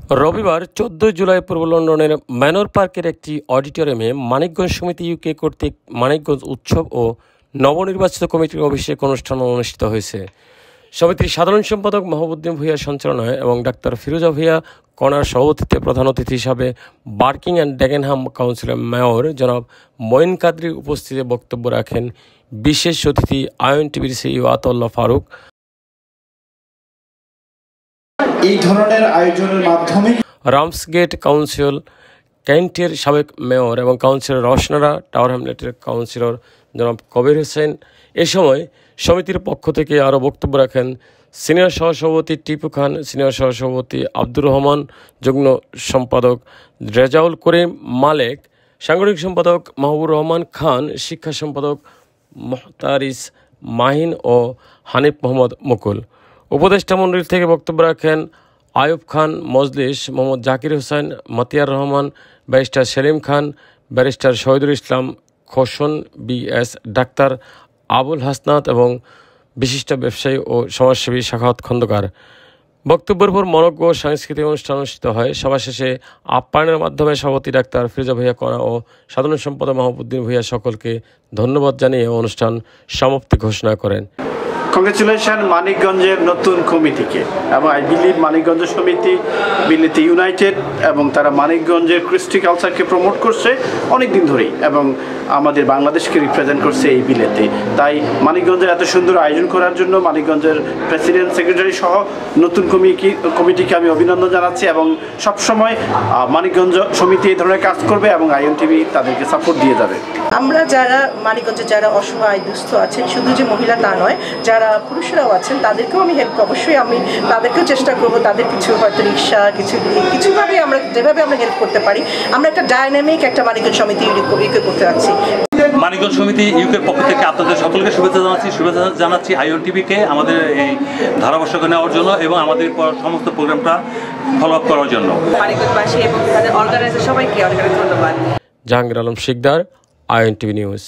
রবিবার ১৪ জুলাই পূর্ব লন্ডনের ম্যানর পার্কের একটি অডিটোরিয়ামে মানিকগঞ্জ সমিতি ইউকে কর্তৃক মানিকগঞ্জ উৎসব ও নবনির্বাচিত কমিটির অভিষেক অনুষ্ঠান অনুষ্ঠিত হয়েছে। সমিতির সাধারণ সম্পাদক মাহবুবুদ্দিন ভূঁইয়ার সঞ্চালনায় এবং ডাক্তার ফিরোজা ভূঁইয়া কণার সভাপতিত্বে প্রধান অতিথি হিসাবে বার্কিং অ্যান্ড ডেগেনহাম কাউন্সিলের মেয়র জনাব মঈন কাদরী উপস্থিতিতে বক্তব্য রাখেন। বিশেষ অতিথি আইএনটিভির সিইও আতাউল্লাহ ফারুক। এই ধরনের আয়োজনের মাধ্যমে রামসগেট কাউন্সিল কেন্টের সাবেক মেয়র এবং কাউন্সিলর রওশনারা টাওয়ার হ্যামলেটের কাউন্সিলর জনাব কবির হোসেন। এ সময় সমিতির পক্ষ থেকে আরও বক্তব্য রাখেন সিনিয়র সহসভাপতি টিপু খান, সিনিয়র সহসভাপতি আব্দুর রহমান, যুগ্ম সম্পাদক রেজাউল করিম মালেক, সাংগঠনিক সম্পাদক মাহবুবুর রহমান খান, শিক্ষা সম্পাদক মোহতারিস মাহিন ও হানিফ মোহাম্মদ মুকুল। উপদেষ্টা মণ্ডলী থেকে বক্তব্য রাখেন আয়ুব খান মজলিস, মোহাম্মদ জাকির হোসেন, মতিয়ার রহমান, ব্যারিস্টার সেলিম খান, barrister Shahidul Islam খোসন, BS doctor Abul Hasnat এবং বিশিষ্ট ব্যবসায়ী ও সমাজসেবী শাখাওয়াত খন্দকার। বক্তব্যের পর মনোজ্ঞ সাংস্কৃতিক অনুষ্ঠান অনুষ্ঠিত হয়। সভা শেষে আপ্যায়নের মাধ্যমে সভাপতি ডাক্তার ফিরোজা ভূঁইয়া কণা ও সাধারণ সম্পাদক মাহবুবুদ্দিন ভূঁইয়া সকলকে ধন্যবাদ জানিয়ে অনুষ্ঠান সমাপ্তি ঘোষণা করেন। কংগ্রেচুলেশন মানিকগঞ্জের নতুন কমিটিকে, এবং আই বিলিভ মানিকগঞ্জ সমিতি বিলিতে ইউনাইটেড এবং তারা মানিকগঞ্জের কৃষ্টি কালচারকে প্রমোট করছে অনেক দিন ধরেই এবং আমাদের বাংলাদেশকে রিপ্রেজেন্ট করছে এই বিলেতে। তাই মানিকগঞ্জের এত সুন্দর আয়োজন করার জন্য মানিকগঞ্জের প্রেসিডেন্ট, সেক্রেটারি সহ নতুন কমিটিকে আমি অভিনন্দন জানাচ্ছি এবং সবসময় মানিকগঞ্জ সমিতি এই ধরনের কাজ করবে এবং আইএনটিভি তাদেরকে সাপোর্ট দিয়ে যাবে। আমরা যারা মানিকগঞ্জে যারা অসহায় দুস্থ আছেন, শুধু যে মহিলা তা নয়, যারা পুরুষরাও আছেন তাদেরকেও আমি হেল্প, অবশ্যই আমি তাদেরকেও চেষ্টা করবো, তাদের কিছু হয়তো রিক্সা কিছুভাবে আমরা যেভাবে আমরা হেল্প করতে পারি। আমরা একটা ডাইনামিক একটা মানিকগঞ্জ সমিতি ইউকে করতে যাচ্ছি। মানিকগঞ্জ সমিতি ইউকের পক্ষ থেকে আপনাদের সকলকে শুভেচ্ছা জানাচ্ছি আইএনটিভিকে আমাদের এই ধারাভাষ্যকে নেওয়ার জন্য এবং আমাদের সমস্ত প্রোগ্রামটা ফলো আপ করার জন্য। মানিকগঞ্জবাসী এবং তাদের অর্গানাইজার সবাইকে অনেক ধন্যবাদ। জাহাঙ্গীর আলম শিকদার, আইএনটিভি নিউজ।